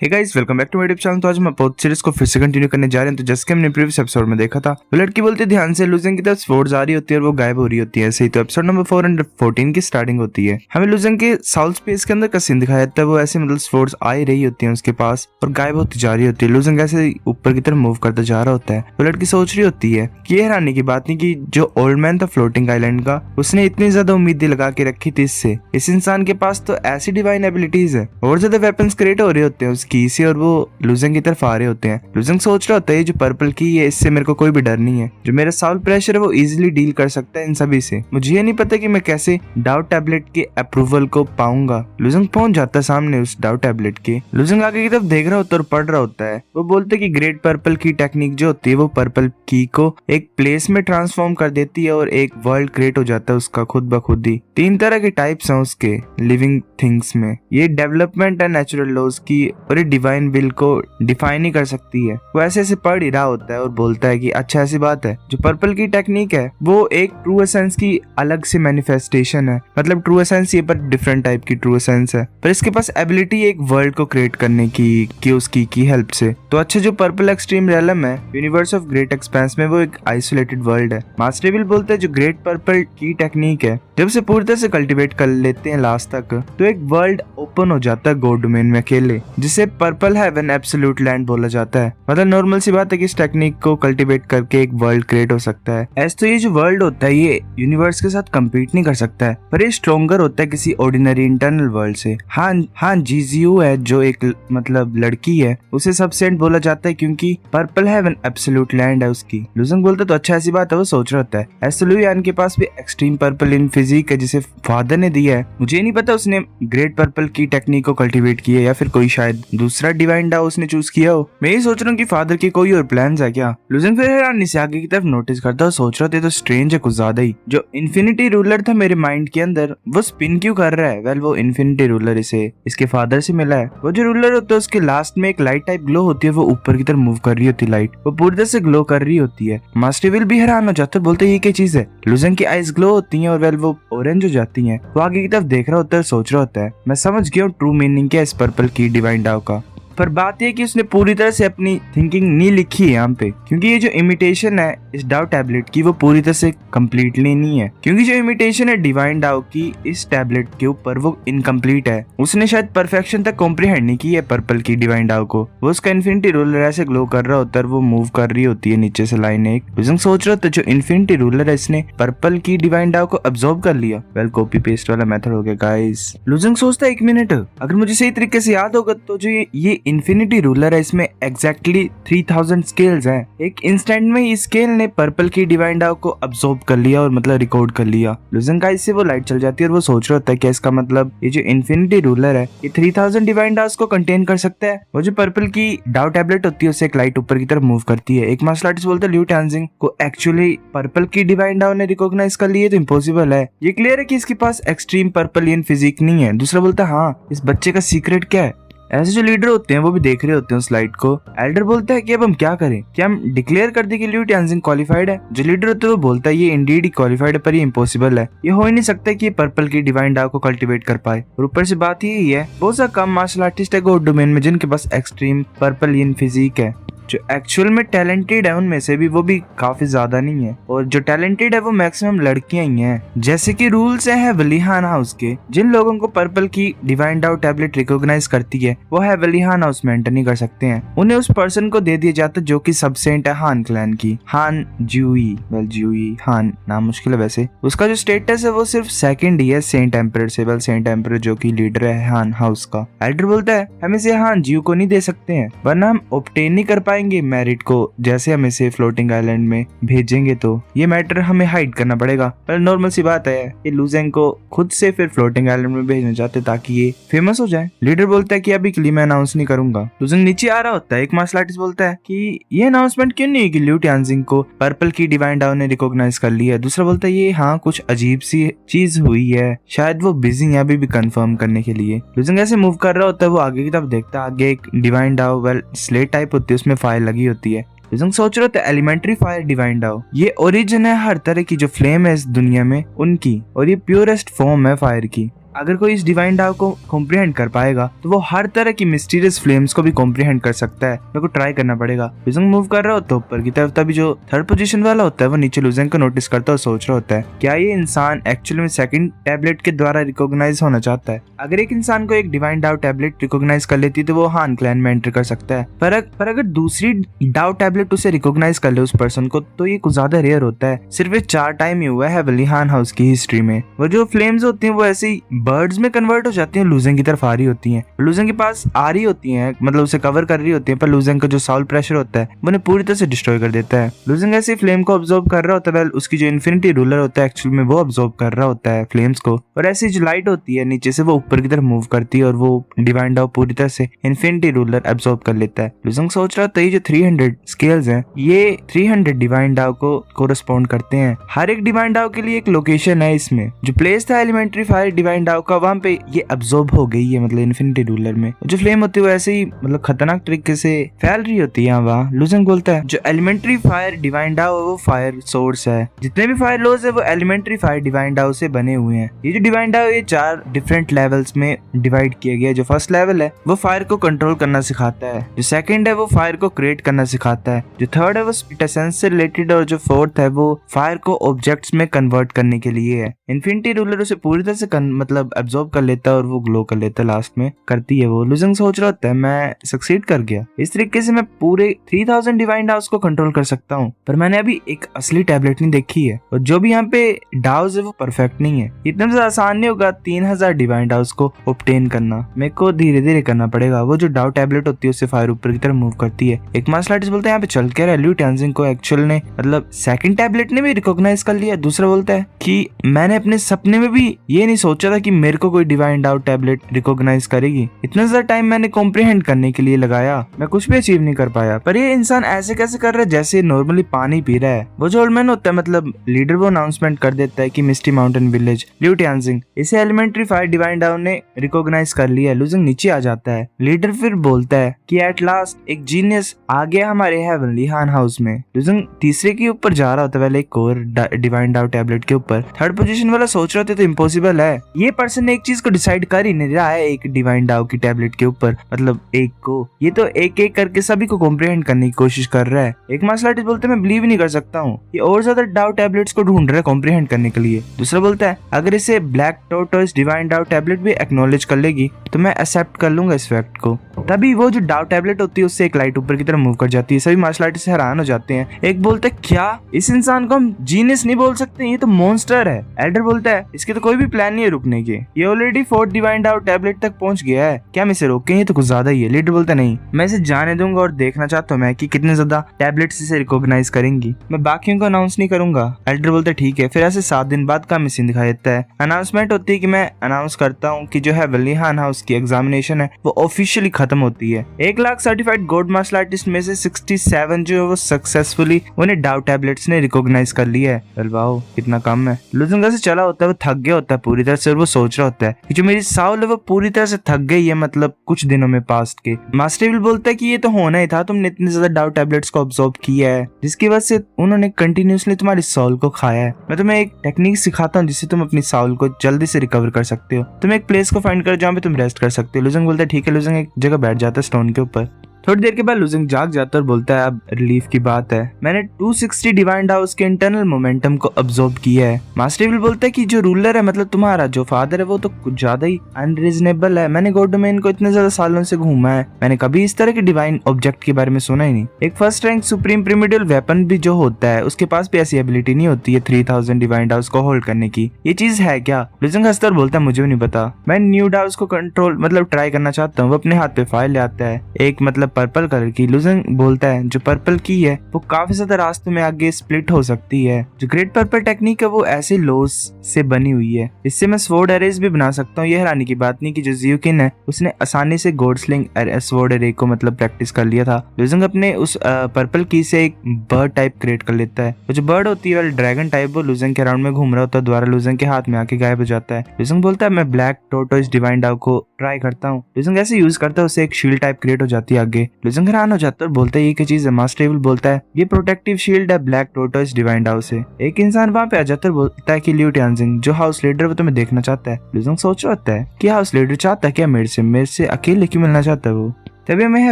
Hey guys, welcome back to my YouTube channel. तो आज हम पोथ सीरीज को फिर से कंटिन्यू करने जा रहे हैं। तो जैसे कि हमने प्रीवियस एपिसोड में देखा था, वो लड़की बोलती है ध्यान से, लुजेंग की तरफ स्पोर्ट्स आ रही होती है और वो गायब हो रही होती है। सही तो एपिसोड नंबर 414 की स्टार्टिंग होती है। हमें लुजेंग के साउथ स्पेस के अंदर का सीन दिखाया जाता है। वो ऐसे मतलब स्पोर्ट्स आ ही रही होती है उसके पास और गायब होती जा रही होती है। लुजेंग ऐसे ऊपर की तरफ मूव करता जा रहा होता है। वो लड़की सोच रही होती है कि ये हैरानी की बात नहीं कि जो ओल्ड मैन था फ्लोटिंग आइलैंड का, उसने इतनी ज्यादा उम्मीद लगा के रखी थी इससे। इस इंसान के पास तो ऐसी डिवाइन एबिलिटीज है और ज्यादा वेपन्स क्रिएट हो रहे होते हैं उसकी से, और वो लुजेंग की तरफ आ रहे होते हैं। लुजेंग सोच रहा होता है जो पर्पल की है इससे मेरे को कोई भी डर नहीं है। जो मेरा साउल प्रेशर है वो इजीली डील कर सकता है इन सभी से। मुझे ये नहीं पता कि मैं कैसे डाउट टैबलेट के अप्रूवल को पाऊंगा। लुजेंग पहुंच जाता है सामने उस डाउट टैबलेट के। लुजेंग आगे की तरफ देख रहा होता है और पढ़ रहा होता है। वो बोलते है कि ग्रेट पर्पल की टेक्निक जो होती है वो पर्पल की को एक प्लेस में ट्रांसफॉर्म कर देती है और एक वर्ल्ड क्रिएट हो जाता है उसका खुद ब खुद ही। 3 तरह के टाइप्स हैं उसके लिविंग थिंग्स में। ये डेवलपमेंट है नेचुरल लॉज की और ये डिवाइन विल को डिफाइन ही कर सकती है। वो ऐसे ऐसे पढ़ ही रहा होता है और बोलता है कि अच्छा ऐसी बात है। जो पर्पल की टेक्निक है वो एक ट्रू एसेंस की अलग से मैनिफेस्टेशन है। मतलब ट्रू एसेंस ये पर डिफरेंट टाइप की ट्रू एसेंस है, पर इसके पास एबिलिटी एक वर्ल्ड को क्रिएट करने की उसकी हेल्प से। तो अच्छा जो पर्पल एक्सट्रीम रेलम है यूनिवर्स ऑफ ग्रेट एक्सपेंस में, वो एक आइसोलेटेड वर्ल्ड है। मास्टर विल बोलता है जो ग्रेट पर्पल की टेक्निक है जब से पूरी तरह से कल्टीवेट कर लेते हैं लास्ट तक, तो एक वर्ल्ड ओपन हो जाता है गॉड डोमेन में अकेले, जिसे पर्पल हेवन एब्सोल्यूट लैंड बोला जाता है। मतलब नॉर्मल सी बात है कि इस टेक्निक को कल्टीवेट करके एक वर्ल्ड क्रिएट हो सकता है। ऐसे तो ये जो वर्ल्ड होता है ये यूनिवर्स के साथ कम्पीट नहीं कर सकता है, पर ये स्ट्रॉन्गर होता है किसी ऑर्डिनरी इंटरनल वर्ल्ड से। हाँ जीजियो है जो एक मतलब लड़की है, उसे सबसेंट बोला जाता है क्योंकि पर्पल हेवन एब्सोल्यूट लैंड है उसकी। लुजेंग बोलता तो अच्छा ऐसी बात है। वो सोच रहा होता है ऐसे लुयान के पास भी एक्सट्रीम पर्पल इन फिजिक है जिसे फादर ने दिया है। मुझे नहीं पता उसने ग्रेट पर्पल की टेक्निक को कल्टीवेट किया या फिर कोई शायद दूसरा डिवाइन डाउ उसने चूज किया हो। मैं ये सोच रहा हूँ कि फादर के कोई और प्लान्स है क्या। लुजेंग फिर हैरानी से आगे की तरफ नोटिस करता है, सोच रहा था तो स्ट्रेंज है कुछ ज्यादा ही। जो इन्फिनिटी रूलर था मेरे माइंड के अंदर वो स्पिन क्यों कर रहा है। वेल वो इन्फिनिटी रूलर इसे इसके फादर से मिला है। वो जो रूलर होता है उसके लास्ट में एक लाइट टाइप ग्लो होती है, वो ऊपर की तरफ मूव कर रही होती है लाइट, वो पूरी तरह से ग्लो कर रही होती है। मास्टर विल भी हैरान हो जाता है, बोलते ये क्या चीज है। लुजेंग की आईज ग्लो होती है और वेल वो ऑरेंज हो जाती है। वो आगे की तरफ देख रहा होता है, सोच रहा होता है मैं समझ गया हूँ ट्रू मीनिंग क्या इस पर्पल की डिवाइन डाउ का। पर बात यह कि उसने पूरी तरह से अपनी थिंकिंग नहीं लिखी है यहाँ पे, क्योंकि ये जो इमिटेशन है इस डाउ टैबलेट की वो पूरी तरह से कम्प्लीटली नहीं है। क्योंकि जो इमिटेशन है डिवाइन डाउ की इस टैबलेट के ऊपर वो इनकम्प्लीट है। उसने शायद परफेक्शन तक कॉम्प्रिहेंड नहीं की है पर्पल की डिवाइन डाउ को। वो उसका इन्फिनिटी रूलर ऐसे ग्लो कर रहा होता है, वो मूव कर रही होती है नीचे से लाइन एक। लुजेंग सोच रहा था जो इन्फिनिटी रूलर है इसने पर्पल की डिवाइन डाउ को अब्सॉर्ब कर लिया। वेल कॉपी पेस्ट वाला मेथड हो गया गाइस। लुजेंग सोचता है 1 मिनट, अगर मुझे सही तरीके से याद होगा तो जो ये इन्फिनिटी रूलर है इसमें एग्जैक्टली 3000 स्केल्स हैं। एक इंस्टेंट में इस स्केल ने पर्पल की डिवाइन डाउ को अब्सॉर्ब कर लिया और मतलब रिकॉर्ड कर लिया। लुजेंग का इससे वो लाइट चल जाती है और वो सोच रहा होता है कि इसका मतलब ये जो इन्फिनिटी रूलर है ये 3000 डिवाइन डाउस को कंटेन कर सकता है। वो जो पर्पल की डाउ टैबलेट होती है उससे एक लाइट ऊपर की तरफ मूव करती है। एक मार्शल आर्टिस्ट बोलता है लियू टांजिंग को एक्चुअली पर्पल की डिवाइन डाउ ने रिकॉग्नाइज कर लिया तो इम्पॉसिबल है। ये क्लियर है कि इसके पास एक्सट्रीम पर्पलियन फिजिक नहीं है। दूसरा बोलता है हाँ इस बच्चे का सीक्रेट क्या है। ऐसे जो लीडर होते हैं वो भी देख रहे होते हैं उस लाइट को। एल्डर बोलता है कि अब हम क्या करें, क्या हम डिक्लेयर कर दें कि लियू टांजिंग क्वालिफाइड है। जो लीडर होते हैं वो बोलता है ये इंडीड ही क्वालिफाइड है, पर ये इम्पॉसिबल है। ये हो ही नहीं सकता कि ये पर्पल की डिवाइन डाउ को कल्टीवेट कर पाए। और ऊपर से बात यही है बहुत सा कम मार्शल आर्टिस्ट है गॉड डोमेन में जिनके पास एक्सट्रीम पर्पल इन फिजिक है। जो एक्चुअल में टैलेंटेड है उनमें से भी वो भी काफी ज्यादा नहीं है, और जो टैलेंटेड है वो मैक्सिमम लड़कियां ही हैं। जैसे कि रूल्स है वलीहान हाउस के, जिन लोगों को पर्पल की डिवाइन डाउ टैबलेट रिकॉग्नाइज करती है वो है वलीहान हाउस में एंटर नहीं कर सकते हैं। उन्हें उस पर्सन को दे दिया जाता है जो कि सबसेंट है हान क्लैन की, हान ज्यूई। वेल ज्यूई हान नाम मुश्किल है वैसे। उसका जो स्टेटस है वो सिर्फ सेकंड ही है सेंट एम्परर से। वेल सेंट एम्परर जो कि लीडर है हान हाउस का। एल्डर बोलता है हम इसे हान ज्यू को नहीं दे सकते हैं वरना हम ऑब्टेन नहीं कर मेरिट को। जैसे हम इसे फ्लोटिंग आइलैंड में भेजेंगे तो ये मैटर हमें हाइड करना पड़ेगा। पर नॉर्मल सी बात है ये लुजेंग को खुद से फिर फ्लोटिंग आइलैंड में भेजना चाहते ताकि ये फेमस हो जाए। लीडर बोलता है कि अभी के लिए मैं अनाउंस नहीं करूंगा। लुजेंग नीचे आ रहा होता है। एक मार्शल आर्टिस्ट बोलता है कि ये अनाउंसमेंट क्यों नहीं है कि लियू टांजिंग को पर्पल की डिवाइन डाउ ने रिकॉग्नाइज कर लिया है। दूसरा बोलता है ये हाँ कुछ अजीब सी चीज हुई है, शायद वो बिजी है अभी भी कंफर्म करने के लिए। लुजेंग ऐसे मूव कर रहा होता है, वो आगे की तरफ देखता है। आगे एक डिवाइन डाउ वेल स्लेट टाइप होती है, उसमें फायर लगी होती है। लुजेंग सोच रहा था एलिमेंट्री फायर डिवाइन डाउ ये ओरिजिन है हर तरह की जो फ्लेम है इस दुनिया में उनकी, और ये प्योरेस्ट फॉर्म है फायर की। अगर कोई इस डिवाइन डाउ को कॉम्प्रिहेंड कर पाएगा तो वो हर तरह की मिस्टीरियस फ्लेम्स को भी कॉम्प्रिहेंड कर सकता है। मेरे को ट्राई करना पड़ेगा। लुजेंग मूव कर रहा होता है ऊपर की तरफ, तभी जो थर्ड पोजीशन वाला होता है वो नीचे लुजेंग को नोटिस करता है और सोच रहा होता है क्या ये इंसान एक्चुअली में सेकंड टैबलेट के द्वारा रिकॉग्नाइज होना चाहता है। अगर एक इंसान को एक डिवाइन डाउ टैबलेट रिकॉग्नाइज कर लेती तो वो हान क्लैन में एंटर कर सकता है, पर अगर दूसरी डाउ टैबलेट उसे रिकॉग्नाइज कर ले उस पर्सन को तो ये कुछ ज्यादा रेयर होता है। सिर्फ ये 4 टाइम ही हुआ है हेवनली हान हाउस की हिस्ट्री में। वो जो फ्लेम्स होती हैं वो ऐसे ही बर्ड्स में कन्वर्ट हो जाती हैं, लुजेंग की तरफ आ रही होती हैं, लुजेंग के पास आ रही होती हैं, मतलब उसे कवर कर रही होती हैं, पर लुजेंग का जो साउल प्रेशर होता है वो उन्हें पूरी तरह से डिस्ट्रॉय कर देता है। लुजेंग ऐसे फ्लेम को ऑब्जर्व कर रहा होता है, उसकी जो इन्फिनिटी रूलर होता है एक्चुअली में वो ऑब्जर्व कर रहा होता है फ्लेम्स को, और ऐसी जो लाइट होती है नीचे से वो ऊपर की तरफ मूव करती है और वो डिवाइन डाउ पूरी तरह से इन्फिनिटी रूलर एब्जॉर्ब कर लेता है। लुजेंग सोच रहा था ये जो 300 स्केल्स हैं ये 300 डिवाइन डाउ को कोरेस्पॉन्ड करते हैं। हर एक डिवाइन डाउ के लिए एक लोकेशन है, इसमें जो प्लेस था एलिमेंट्री फायर डिवाइन डाउ का वहां पे ये एब्जॉर्ब हो गई है, मतलब इन्फिनिटी रूलर में जो फ्लेम होती है वो ऐसे ही मतलब खतरनाक तरीके से फैल रही होती है वहाँ। लुजेंग बोलता है जो एलिमेंट्री फायर डिवाइन डाउ है वो फायर सोर्स है, जितने भी फायर लॉज है वो एलिमेंट्री फायर डिवाइन डाउ से बने हुए हैं। ये जो डिवाइन डाउ ये 4 डिफरेंट लेवल्स में डिवाइड किया गया है। जो फर्स्ट लेवल है वो फायर को कंट्रोल करना सिखाता है, जो सेकंड है वो फायर को क्रिएट करना सिखाता है, जो थर्ड है वो स्प्लिट एसेंस से रिलेटेड, और जो फोर्थ है वो फायर को ऑब्जेक्ट्स में कन्वर्ट करने के लिए है। इन्फिनिटी रूलर उसे पूरी तरह से मतलब एब्जॉर्ब कर लेता है और वो ग्लो कर लेता है, लास्ट में करती है वो। लुजेंग सोच रहा होता है मैं सक्सीड कर गया, इस तरीके से मैं पूरे 3000 डिवाइन डाउस को कंट्रोल कर सकता हूँ, पर मैंने अभी एक असली टैबलेट नहीं देखी है और जो भी यहाँ पे डाउस है वो परफेक्ट नहीं है। इतना ज्यादा आसान नहीं होगा 3000 डिवाइन डाउस को ऑब्टेन करना, मेरे को धीरे धीरे करना पड़ेगा। वो जो डाउ टैबलेट होती है उससे फायर ऊपर की तरफ मूव करती है। एक मार्शल आर्टिस्ट बोलता है यहाँ पे चल के लियू टानजिंग को एक्चुअल ने मतलब सेकंड टैबलेट ने भी रिकॉग्नाइज कर लिया। दूसरा बोलता है कि मैंने अपने सपने में भी ये नहीं सोचा था कि मेरे को कोई डिवाइन डाउ टैबलेट रिकॉग्नाइज करेगी। इतना ज्यादा टाइम मैंने कॉम्प्रिहेंड करने के लिए लगाया, मैं कुछ भी अचीव नहीं कर पाया, पर ये इंसान ऐसे कैसे कर रहा है जैसे नॉर्मली पानी पी रहा है। वो जो ओल्ड मैन होता है मतलब लीडर वो अनाउंसमेंट कर देता है कि मिस्टी माउंटेन विलेज लियू टानजिंग इसे एलिमेंट्री फायर डिवाइन डाउ ने रिकॉग्नाइज कर लिया। लुजेंग नीचे आ जाता है। लीडर फिर बोलता है कि एट लास्ट एक जीनियस आ गया हमारे हेवनली हान हाउस में। लुजेंग तीसरे के ऊपर जा रहा होता है, पहले एक और डिवाइन डाउ टैबलेट के ऊपर। थर्ड पोजीशन वाला सोच रहे थे तो इम्पॉसिबल है, ये पर्सन ने एक चीज को डिसाइड कर ही नहीं रहा है एक डिवाइन डाउ की टैबलेट के ऊपर, मतलब एक को, ये तो एक एक करके सभी को कॉम्प्रिहेंड करने की कोशिश कर रहा है। एक मार्शल आर्टिस्ट बोलते मैं बिलीव नहीं कर सकता हूँ, ये और ज्यादा डाउ टैबलेट्स को ढूंढ रहा है कॉम्प्रिहेंड करने के लिए। दूसरा बोलता है अगर इसे ब्लैक टोर्टोइस डिवाइन डाउ टैबलेट भी एक्नॉलेज कर लेगी तो मैं एक्सेप्ट कर लूंगा इस फैक्ट को। तभी वो जो डाउ टैबलेट होती है उससे एक लाइट ऊपर की तरफ मूव कर जाती है। सभी मार्शल आर्टिस्ट हैरान हो जाते हैं। एक बोलते है क्या इस इंसान को हम जीनियस नहीं बोल सकते, ये तो मॉन्स्टर है। एल्डर बोलता है इसके तो कोई भी प्लान नहीं है रुकने के, ये ऑलरेडी 4th डिवाइन डाउ टैबलेट तक पहुंच गया है, क्या हम इसे रोकें, ये तो कुछ ज्यादा ही है। लीडर बोलता नहीं मैं इसे जाने दूंगा और देखना चाहता हूँ मैं कि कितने ज्यादा टैबलेट्स इसे रिकॉग्नाइज करेंगी, मैं बाकियों को अनाउंस नहीं करूंगा। एल्डर बोलता है ठीक है। फिर ऐसे 7 दिन बाद का मिशन दिखाई देता है। अनाउंसमेंट होती है कि मैं अनाउंस करता हूँ कि जो है हेवनली हान हाउस की एग्जामिनेशन है वो ऑफिशियली खत्म होती है। 1 lakh certified gold martial artist में से 67 जो है वो सक्सेसफुली उन्हें डाउ टैबलेट्स ने रिकॉग्नाइज कर लिया है। वाओ कितना कम है। लुजेंग से चला होता है, वो थक गया होता है पूरी तरह से और वो सोच रहा होता है कि जो मेरी साउल है वो पूरी तरह से थक गई है, मतलब कुछ दिनों में पास्ट के। मास्टर इविल बोलता है कि ये तो होना ही था, तुमने इतने ज्यादा डाउ टैबलेट्स को ऑब्जॉर्ब किया है जिसकी वजह से उन्होंने कंटिन्यूअसली तुम्हारी साउल को खाया है। मैं तुम्हें एक टेक्निक सिखाता हूँ जिससे तुम अपनी साउल को जल्दी से रिकवर कर सकते हो। तुम एक प्लेस को फाइंड करो जहाँ पे तुम रेस्ट कर सकते हो। लुजेंग बोलता है ठीक है। लुजेंग एक जगह बैठ जाता है स्टोन के ऊपर। थोड़ी देर के बाद लुजेंग जाग जाता है और बोलता है अब रिलीफ की बात है, मैंने 260 डिवाइन डाउस के इंटरनल मोमेंटम को अब्सॉर्ब किया है। मास्टर इविल बोलता है कि जो रूलर है मतलब तुम्हारा जो फादर है वो तो कुछ ज्यादा ही अनरीजनेबल है। मैंने गॉड डोमेन को इतने ज्यादा सालों से घूमा है, मैंने कभी इस तरह के डिवाइन ऑब्जेक्ट के बारे में सुना ही नहीं। एक first rank supreme primitive weapon भी जो होता है उसके पास भी ऐसी एबिलिटी नहीं होती है 3000 डिवाइन डाउस को होल्ड करने की, ये चीज है क्या? लुजेंग हंसता और बोलता है मुझे भी नहीं पता, मैं न्यू डाउस को कंट्रोल मतलब ट्राई करना चाहता हूँ। वो अपने हाथ पे फाइल ले आता है, एक मतलब पर्पल कलर की। लुजेंग बोलता है जो पर्पल की है वो काफी ज्यादा रास्तों में आगे स्प्लिट हो सकती है। जो ग्रेट पर्पल टेक्निक है वो ऐसे लोस से बनी हुई है, इससे मैं स्वॉर्ड एरेज भी बना सकता हूँ। ये हैरानी की बात नहीं कि जो जियोकिन है उसने आसानी से गॉड स्लिंग स्वॉर्ड एरे को मतलब प्रैक्टिस कर लिया था। लुजेंग अपने उस पर्पल की से एक बर्ड टाइप क्रिएट कर लेता है। वो जो बर्ड होती है ड्रैगन टाइप, वो लुजेंग के अराउंड में घूम रहा होता है, द्वारा लुजेंग के हाथ में आके गायब हो जाता है। लुजेंग बोलता है मैं ब्लैक टोर्टोइस डिवाइन डाउ को ट्राई करता हूँ। लुजेंग ऐसे यूज करता है, उसे एक शील्ड टाइप क्रिएट हो जाती है आगे। आगे। लुजंग हैरान हो जाता है और बोलता है ये क्या चीज है। मास्टर एविल बोलता है ये प्रोटेक्टिव शील्ड है, ब्लैक टोर्टोइस डिवाइन हाउस है। एक इंसान वहाँ पे आ जाता है और बोलता है कि लियू टानजिंग जो हाउस लीडर वो तुम्हें देखना चाहता है। लुजंग सोच रहा होता है कि हाउस लीडर चाहता है क्या मेरे से अकेले क्यों मिलना चाहता है वो। तभी हमें है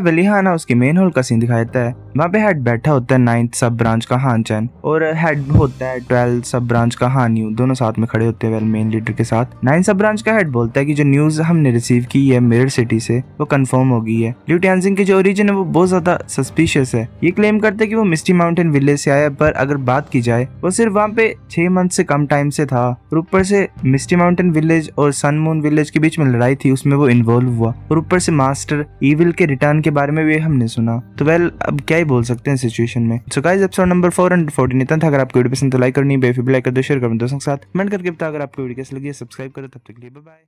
वलीहाना उसके मेन हॉल का सीन दिखाया जाता है। वहाँ पे हेड बैठा होता है 9th सब ब्रांच का हान चैन और हेड होता है 12th सब ब्रांच का हान यू, दोनों साथ में खड़े होते हैं वेल मेन लीडर के साथ। 9th सब ब्रांच का हेड बोलता है कि जो न्यूज हमने रिसीव की है मिरर सिटी से वो कंफर्म हो गई है। लियू टानजिंग की जो ओरिजिन है वो बहुत ज्यादा सस्पिशियस है। ये क्लेम करते हैं कि वो मिस्टी माउंटेन विलेज से आया, पर अगर बात की जाए वो सिर्फ वहाँ पे 6 मंथ से कम टाइम से था और ऊपर से मिस्टी माउंटेन विलेज और सन मून विलेज के बीच में लड़ाई थी, उसमें वो इन्वॉल्व हुआ और ऊपर से मास्टर ईविल के रिटर्न के बारे में भी हमने सुना। तो वेल अब क्या ही बोल सकते हैं सिचुएशन में। सो गाइस एपिसोड नंबर 414 इतना था। अगर आपको वीडियो पसंद तो लाइक करनी, बेफिक्र लाइक कर दो, शेयर कर दो दोस्तों के साथ, कमेंट करके बताओ अगर आपको वीडियो कैसी लगी है। सब्सक्राइब करो, तब तक के लिए बाय बाय।